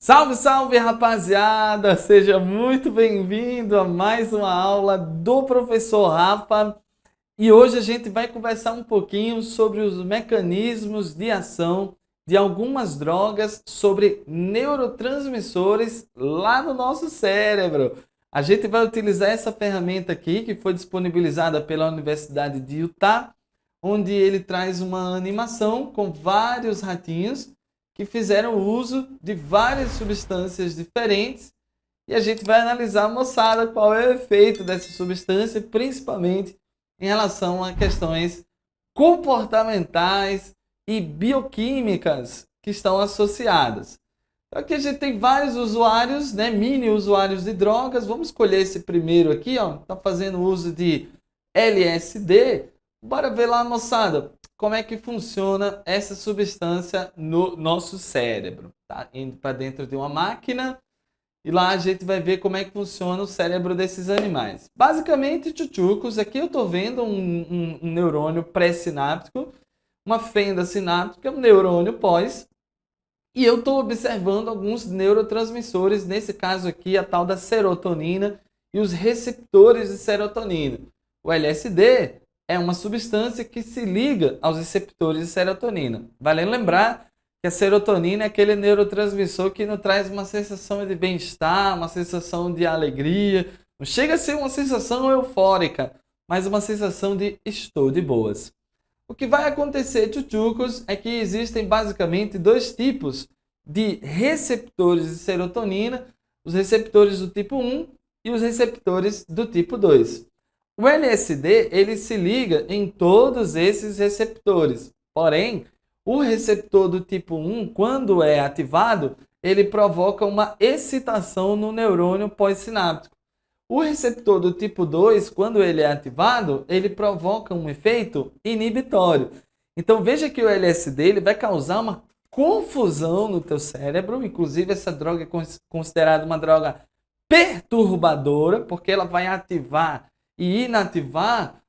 Salve, salve, rapaziada! Seja muito bem-vindo a mais uma aula do professor Rafa. E hoje a gente vai conversar um pouquinho sobre os mecanismos de ação de algumas drogas sobre neurotransmissores lá no nosso cérebro. A gente vai utilizar essa ferramenta aqui que foi disponibilizada pela Universidade de Utah, onde ele traz uma animação com vários ratinhos que fizeram uso de várias substâncias diferentes e a gente vai analisar, moçada, qual é o efeito dessa substância, principalmente em relação a questões comportamentais e bioquímicas que estão associadas. Então aqui a gente tem vários usuários, né, mini usuários de drogas. Vamos escolher esse primeiro aqui, ó, está fazendo uso de LSD. Bora ver lá, moçada, como é que funciona essa substância no nosso cérebro. Tá indo para dentro de uma máquina e lá a gente vai ver como é que funciona o cérebro desses animais. Basicamente, tchutchucos, aqui eu estou vendo um neurônio pré-sináptico, uma fenda sináptica, um neurônio pós, e eu estou observando alguns neurotransmissores, nesse caso aqui a tal da serotonina e os receptores de serotonina. O LSD é uma substância que se liga aos receptores de serotonina. Vale lembrar que a serotonina é aquele neurotransmissor que nos traz uma sensação de bem-estar, uma sensação de alegria. Não chega a ser uma sensação eufórica, mas uma sensação de estou de boas. O que vai acontecer, tchutchucos, é que existem basicamente dois tipos de receptores de serotonina, os receptores do tipo 1 e os receptores do tipo 2. O LSD, ele se liga em todos esses receptores, porém, o receptor do tipo 1, quando é ativado, ele provoca uma excitação no neurônio pós-sináptico. O receptor do tipo 2, quando ele é ativado, ele provoca um efeito inibitório. Então veja que o LSD ele vai causar uma confusão no teu cérebro, inclusive essa droga é considerada uma droga perturbadora, porque ela vai ativar e inativar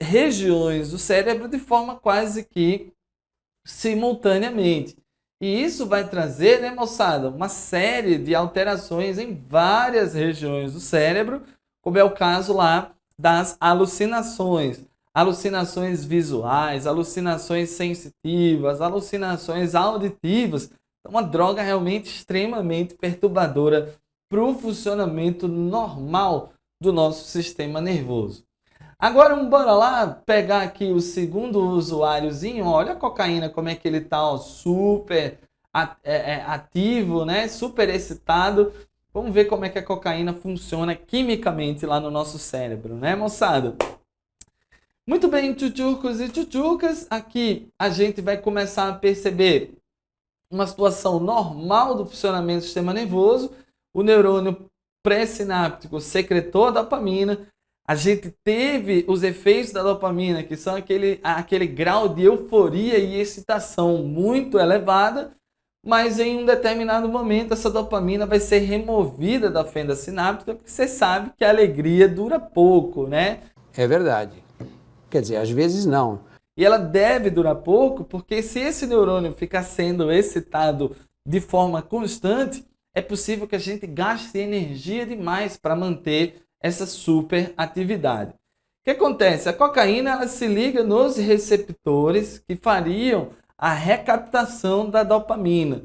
regiões do cérebro de forma quase que simultaneamente. E isso vai trazer, né, moçada, uma série de alterações em várias regiões do cérebro, como é o caso lá das alucinações. Alucinações visuais, alucinações sensitivas, alucinações auditivas. É uma droga realmente extremamente perturbadora para o funcionamento normal do nosso sistema nervoso. Agora, bora lá pegar aqui o segundo usuáriozinho. Olha a cocaína, como é que ele tá, ó, super ativo, né? Super excitado. Vamos ver como é que a cocaína funciona quimicamente lá no nosso cérebro, né, moçada? Muito bem, tchutchucos e tchutchucas. Aqui a gente vai começar a perceber uma situação normal do funcionamento do sistema nervoso. O neurônio pré-sináptico secretou a dopamina. A gente teve os efeitos da dopamina, que são aquele grau de euforia e excitação muito elevada, mas em um determinado momento essa dopamina vai ser removida da fenda sináptica, porque você sabe que a alegria dura pouco, né? É verdade. Quer dizer, às vezes não. E ela deve durar pouco, porque se esse neurônio ficar sendo excitado de forma constante, é possível que a gente gaste energia demais para manter essa super atividade. O que acontece? A cocaína ela se liga nos receptores que fariam a recaptação da dopamina.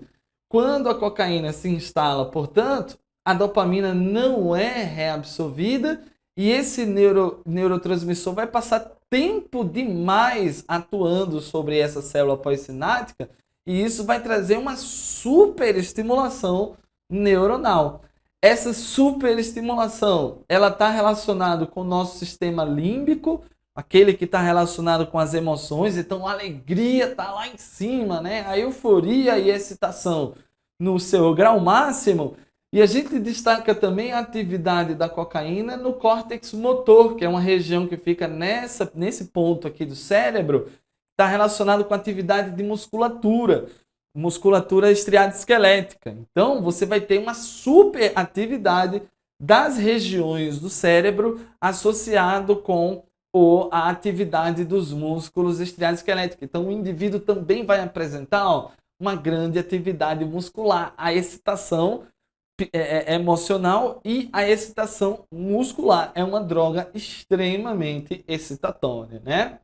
Quando a cocaína se instala, portanto, a dopamina não é reabsorvida e esse neurotransmissor vai passar tempo demais atuando sobre essa célula pós-sináptica e isso vai trazer uma super estimulação neuronal. Essa superestimulação, ela está relacionada com o nosso sistema límbico, aquele que está relacionado com as emoções, então a alegria está lá em cima, né? A euforia e a excitação no seu grau máximo. E a gente destaca também a atividade da cocaína no córtex motor, que é uma região que fica nesse ponto aqui do cérebro, está relacionado com a atividade de musculatura estriada esquelética. Então, você vai ter uma super atividade das regiões do cérebro associado com a atividade dos músculos estriados esqueléticos. Então, o indivíduo também vai apresentar uma grande atividade muscular. A excitação emocional e a excitação muscular é uma droga extremamente excitatória, né?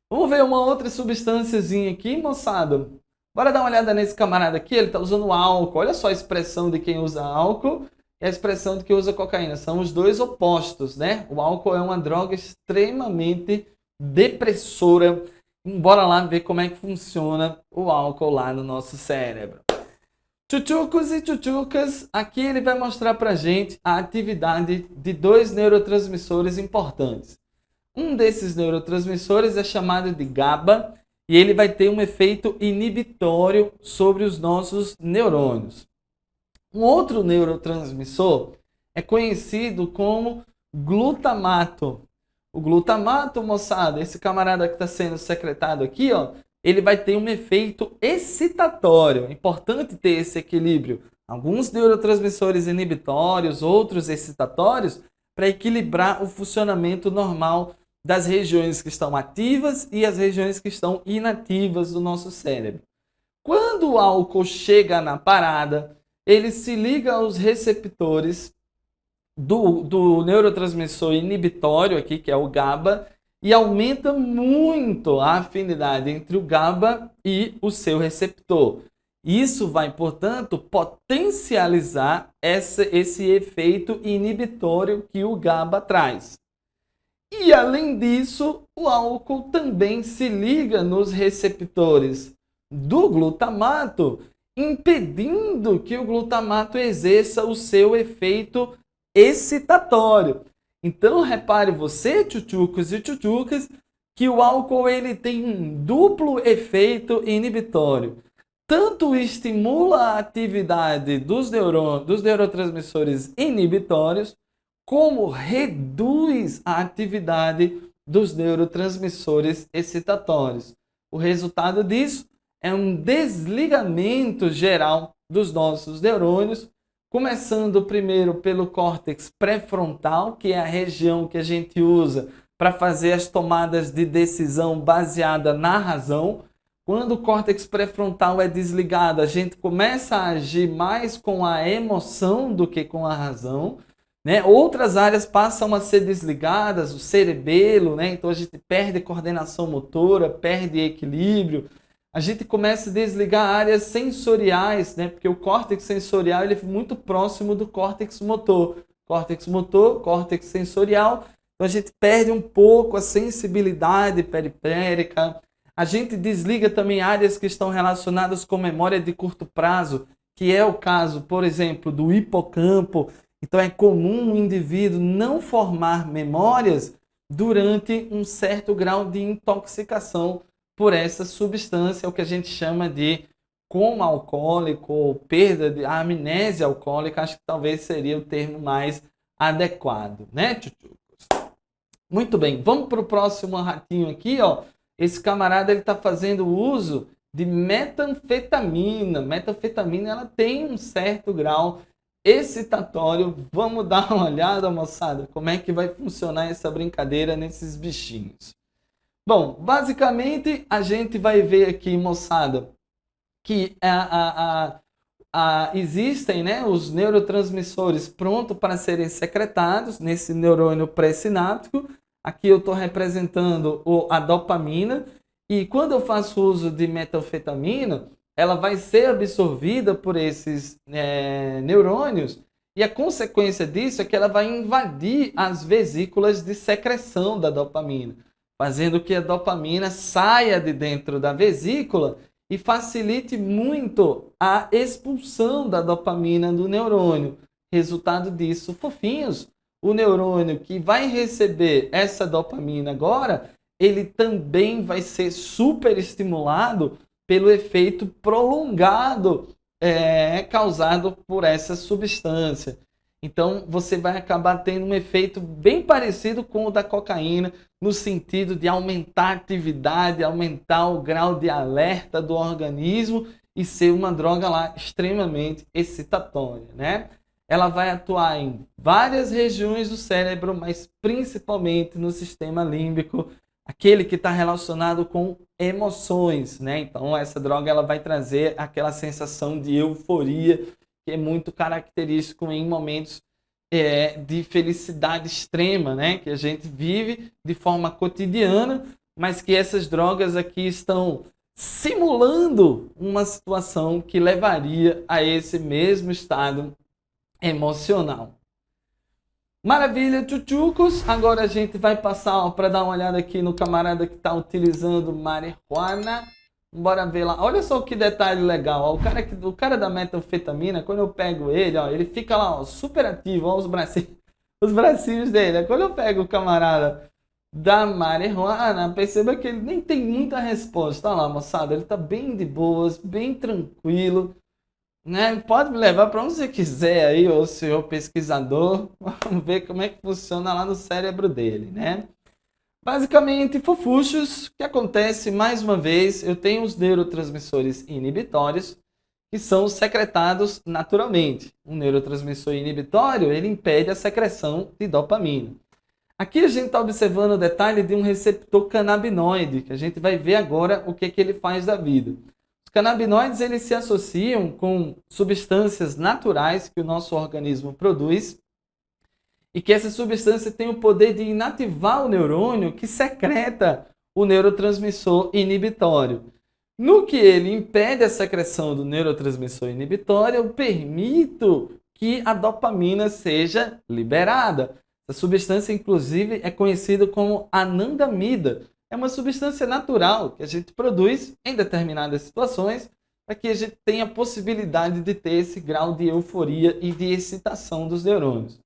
Vamos ver uma outra substânciazinha aqui, moçada. Bora dar uma olhada nesse camarada aqui, ele está usando álcool. Olha só a expressão de quem usa álcool e a expressão de quem usa cocaína. São os dois opostos, né? O álcool é uma droga extremamente depressora. Bora lá ver como é que funciona o álcool lá no nosso cérebro. Tchutchucos e tchutchucas, aqui ele vai mostrar pra gente a atividade de dois neurotransmissores importantes. Um desses neurotransmissores é chamado de GABA e ele vai ter um efeito inibitório sobre os nossos neurônios. Um outro neurotransmissor é conhecido como glutamato. O glutamato, moçada, esse camarada que está sendo secretado aqui, ó, ele vai ter um efeito excitatório. É importante ter esse equilíbrio. Alguns neurotransmissores inibitórios, outros excitatórios, para equilibrar o funcionamento normal das regiões que estão ativas e as regiões que estão inativas do nosso cérebro. Quando o álcool chega na parada, ele se liga aos receptores do neurotransmissor inibitório aqui, que é o GABA, e aumenta muito a afinidade entre o GABA e o seu receptor. Isso vai, portanto, potencializar esse efeito inibitório que o GABA traz. E, além disso, o álcool também se liga nos receptores do glutamato, impedindo que o glutamato exerça o seu efeito excitatório. Então, repare você, tchutchucos e tchutchucas, que o álcool ele tem um duplo efeito inibitório. Tanto estimula a atividade dos neurotransmissores inibitórios, como reduz a atividade dos neurotransmissores excitatórios. O resultado disso é um desligamento geral dos nossos neurônios, começando primeiro pelo córtex pré-frontal, que é a região que a gente usa para fazer as tomadas de decisão baseada na razão. Quando o córtex pré-frontal é desligado, a gente começa a agir mais com a emoção do que com a razão, né? Outras áreas passam a ser desligadas, o cerebelo, né? Então a gente perde coordenação motora, perde equilíbrio. A gente começa a desligar áreas sensoriais, né? Porque o córtex sensorial ele é muito próximo do córtex motor. Córtex motor, córtex sensorial. Então a gente perde um pouco a sensibilidade periférica. A gente desliga também áreas que estão relacionadas com memória de curto prazo, que é o caso, por exemplo, do hipocampo. Então é comum o indivíduo não formar memórias durante um certo grau de intoxicação por essa substância, o que a gente chama de coma alcoólico ou perda de amnésia alcoólica, acho que talvez seria o termo mais adequado, né, tchutchucos? Muito bem, vamos para o próximo ratinho aqui, ó. Esse camarada ele está fazendo uso de metanfetamina. Metanfetamina ela tem um certo grau excitatório. Vamos dar uma olhada, moçada, como é que vai funcionar essa brincadeira nesses bichinhos. Bom, basicamente a gente vai ver aqui, moçada, que existem, né, os neurotransmissores prontos para serem secretados nesse neurônio pré-sináptico. Aqui eu estou representando a dopamina e quando eu faço uso de metanfetamina, ela vai ser absorvida por esses neurônios e a consequência disso é que ela vai invadir as vesículas de secreção da dopamina, fazendo que a dopamina saia de dentro da vesícula e facilite muito a expulsão da dopamina do neurônio. Resultado disso, fofinhos, o neurônio que vai receber essa dopamina agora, ele também vai ser super estimulado pelo efeito prolongado causado por essa substância. Então, você vai acabar tendo um efeito bem parecido com o da cocaína, no sentido de aumentar a atividade, aumentar o grau de alerta do organismo e ser uma droga lá extremamente excitatória, né? Ela vai atuar em várias regiões do cérebro, mas principalmente no sistema límbico, aquele que está relacionado com emoções, né? Então essa droga ela vai trazer aquela sensação de euforia que é muito característico em momentos de felicidade extrema, né? Que a gente vive de forma cotidiana, mas que essas drogas aqui estão simulando uma situação que levaria a esse mesmo estado emocional. Maravilha, tchutchucos. Agora a gente vai passar para dar uma olhada aqui no camarada que está utilizando marihuana. Bora ver lá. Olha só que detalhe legal. Ó, o cara da metanfetamina, quando eu pego ele, ó, ele fica lá, ó, super ativo. Ó, os bracinhos dele. Quando eu pego o camarada da marihuana, perceba que ele nem tem muita resposta. Olha lá, moçada, ele está bem de boas, bem tranquilo. Né? Pode me levar para onde você quiser aí, ô senhor pesquisador. Vamos ver como é que funciona lá no cérebro dele, né? Basicamente, fofuchos, o que acontece mais uma vez, eu tenho os neurotransmissores inibitórios que são secretados naturalmente. Um neurotransmissor inibitório, ele impede a secreção de dopamina. Aqui a gente está observando o detalhe de um receptor canabinoide, que a gente vai ver agora o que ele faz da vida. Os canabinoides eles se associam com substâncias naturais que o nosso organismo produz e que essa substância tem o poder de inativar o neurônio que secreta o neurotransmissor inibitório. No que ele impede a secreção do neurotransmissor inibitório, eu permito que a dopamina seja liberada. Essa substância, inclusive, é conhecida como anandamida. É uma substância natural que a gente produz em determinadas situações para que a gente tenha a possibilidade de ter esse grau de euforia e de excitação dos neurônios.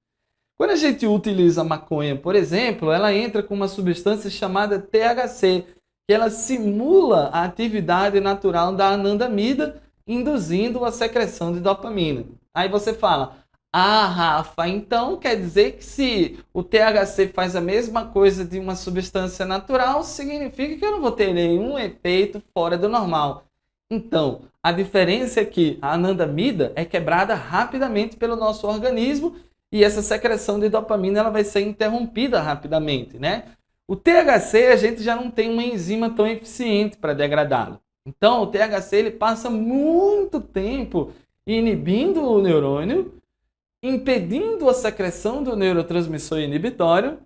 Quando a gente utiliza a maconha, por exemplo, ela entra com uma substância chamada THC, que ela simula a atividade natural da anandamida, induzindo a secreção de dopamina. Aí você fala, Rafa, então quer dizer que se o THC faz a mesma coisa de uma substância natural, significa que eu não vou ter nenhum efeito fora do normal. Então, a diferença é que a anandamida é quebrada rapidamente pelo nosso organismo e essa secreção de dopamina ela vai ser interrompida rapidamente, né? O THC a gente já não tem uma enzima tão eficiente para degradá-lo. Então, o THC ele passa muito tempo inibindo o neurônio, impedindo a secreção do neurotransmissor inibitório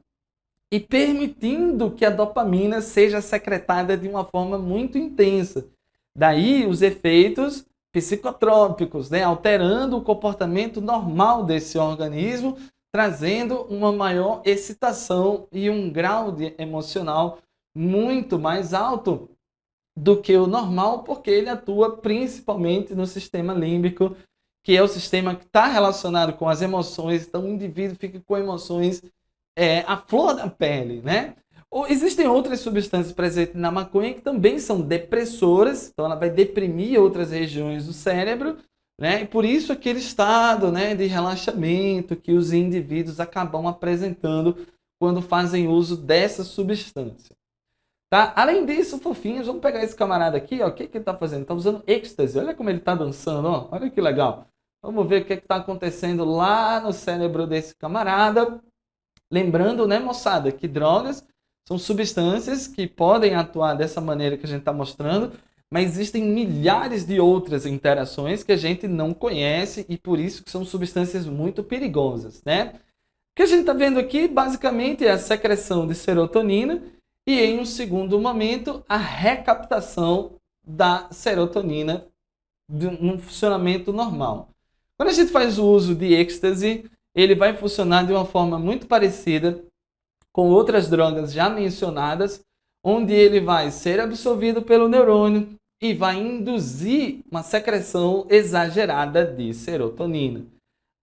e permitindo que a dopamina seja secretada de uma forma muito intensa. Daí os efeitos psicotrópicos, né? Alterando o comportamento normal desse organismo, trazendo uma maior excitação e um grau emocional muito mais alto do que o normal, porque ele atua principalmente no sistema límbico, que é o sistema que está relacionado com as emoções. Então o indivíduo fica com emoções à flor da pele, né? Existem outras substâncias presentes na maconha que também são depressoras, então ela vai deprimir outras regiões do cérebro, né? E por isso aquele estado, né, de relaxamento que os indivíduos acabam apresentando quando fazem uso dessa substância. Tá? Além disso, fofinhos, vamos pegar esse camarada aqui, ó, o que ele está fazendo? Está usando êxtase, olha como ele está dançando, ó, olha que legal. Vamos ver o que está acontecendo lá no cérebro desse camarada. Lembrando, né, moçada, que drogas são substâncias que podem atuar dessa maneira que a gente está mostrando, mas existem milhares de outras interações que a gente não conhece e por isso que são substâncias muito perigosas, né? O que a gente está vendo aqui, basicamente, é a secreção de serotonina e, em um segundo momento, a recaptação da serotonina num funcionamento normal. Quando a gente faz o uso de êxtase, ele vai funcionar de uma forma muito parecida com outras drogas já mencionadas, onde ele vai ser absorvido pelo neurônio e vai induzir uma secreção exagerada de serotonina.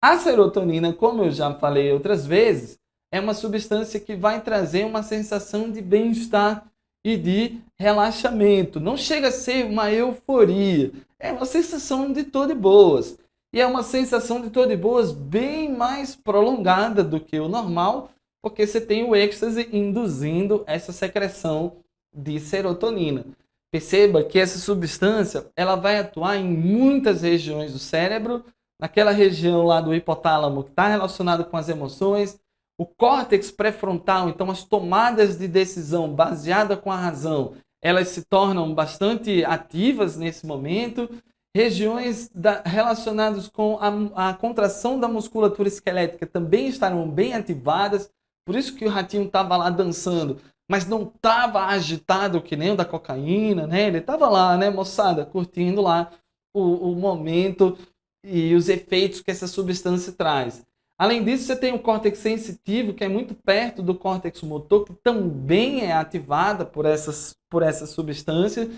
A serotonina, como eu já falei outras vezes, é uma substância que vai trazer uma sensação de bem-estar e de relaxamento. Não chega a ser uma euforia, é uma sensação de tô de boas. E é uma sensação de tô de boas bem mais prolongada do que o normal, porque você tem o êxtase induzindo essa secreção de serotonina. Perceba que essa substância ela vai atuar em muitas regiões do cérebro, naquela região lá do hipotálamo que está relacionado com as emoções, O córtex pré-frontal, então as tomadas de decisão baseada com a razão, elas se tornam bastante ativas nesse momento. Regiões relacionadas com a contração da musculatura esquelética também estarão bem ativadas. Por isso que o ratinho estava lá dançando, mas não estava agitado que nem o da cocaína, né? Ele estava lá, né, moçada, curtindo lá o momento e os efeitos que essa substância traz. Além disso, você tem o córtex sensitivo, que é muito perto do córtex motor, que também é ativada por essa substância.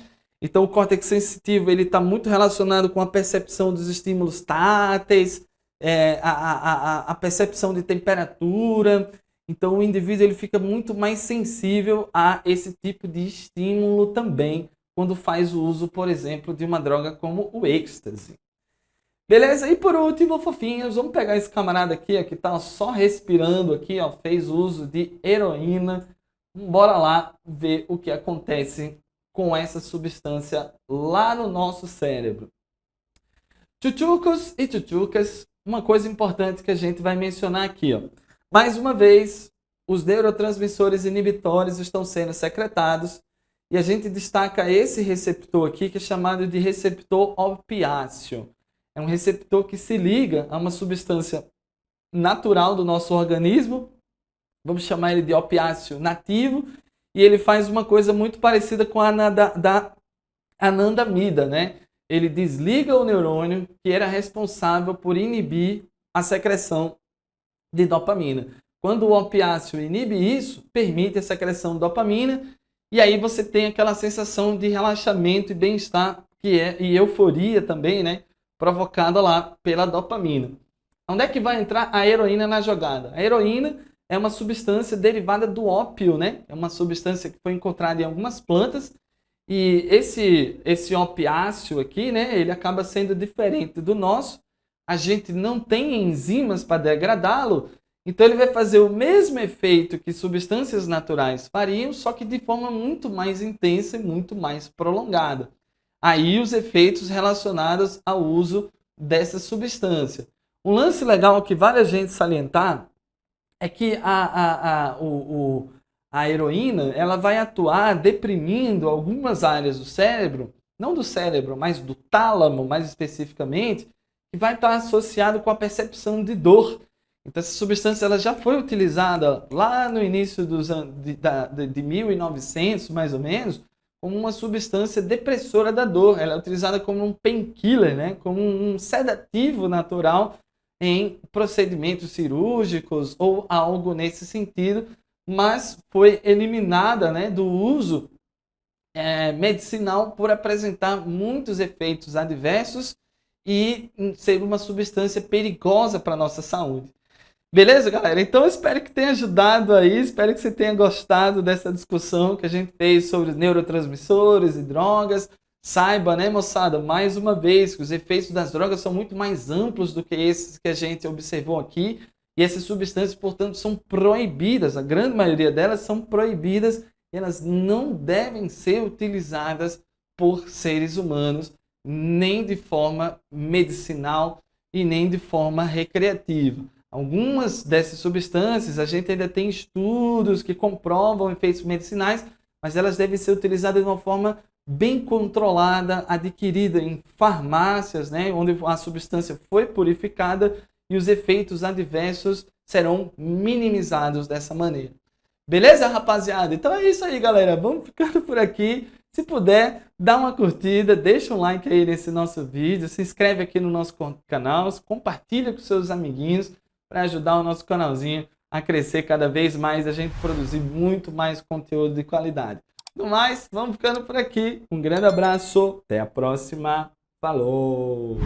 Então, o córtex sensitivo está muito relacionado com a percepção dos estímulos táteis, a percepção de temperatura. Então, o indivíduo ele fica muito mais sensível a esse tipo de estímulo também, quando faz o uso, por exemplo, de uma droga como o êxtase. Beleza? E por último, fofinhos, vamos pegar esse camarada aqui, ó, que tá só respirando aqui, ó, fez uso de heroína. Bora lá ver o que acontece com essa substância lá no nosso cérebro. Tchutchucos e tchutchucas, uma coisa importante que a gente vai mencionar aqui, ó. Mais uma vez, os neurotransmissores inibitórios estão sendo secretados e a gente destaca esse receptor aqui, que é chamado de receptor opiáceo. É um receptor que se liga a uma substância natural do nosso organismo, vamos chamar ele de opiáceo nativo, e ele faz uma coisa muito parecida com a da anandamida, né? Ele desliga o neurônio que era responsável por inibir a secreção de dopamina. Quando o opiáceo inibe isso, permite a secreção de dopamina, e aí você tem aquela sensação de relaxamento e bem-estar, e euforia também, né? Provocada lá pela dopamina. Onde é que vai entrar a heroína na jogada? A heroína é uma substância derivada do ópio, né? É uma substância que foi encontrada em algumas plantas e esse opiáceo aqui, né? Ele acaba sendo diferente do nosso. A gente não tem enzimas para degradá-lo, então ele vai fazer o mesmo efeito que substâncias naturais fariam, só que de forma muito mais intensa e muito mais prolongada. Aí os efeitos relacionados ao uso dessa substância. Um lance legal que vale a gente salientar é que a heroína ela vai atuar deprimindo algumas áreas do cérebro, não do cérebro, mas do tálamo mais especificamente, que vai estar associado com a percepção de dor. Então essa substância ela já foi utilizada lá no início de 1900, mais ou menos, como uma substância depressora da dor. Ela é utilizada como um painkiller, né? Como um sedativo natural em procedimentos cirúrgicos ou algo nesse sentido, mas foi eliminada, né, do uso medicinal por apresentar muitos efeitos adversos e ser uma substância perigosa para a nossa saúde. Beleza, galera? Então, eu espero que tenha ajudado aí, espero que você tenha gostado dessa discussão que a gente fez sobre neurotransmissores e drogas. Saiba, né, moçada, mais uma vez, que os efeitos das drogas são muito mais amplos do que esses que a gente observou aqui. E essas substâncias, portanto, são proibidas, a grande maioria delas são proibidas e elas não devem ser utilizadas por seres humanos, nem de forma medicinal e nem de forma recreativa. Algumas dessas substâncias, a gente ainda tem estudos que comprovam efeitos medicinais, mas elas devem ser utilizadas de uma forma bem controlada, adquirida em farmácias, né, onde a substância foi purificada e os efeitos adversos serão minimizados dessa maneira. Beleza, rapaziada? Então é isso aí, galera. Vamos ficando por aqui. Se puder, dá uma curtida, deixa um like aí nesse nosso vídeo, se inscreve aqui no nosso canal, compartilha com seus amiguinhos, para ajudar o nosso canalzinho a crescer cada vez mais, a gente produzir muito mais conteúdo de qualidade. No mais, vamos ficando por aqui. Um grande abraço, até a próxima. Falou!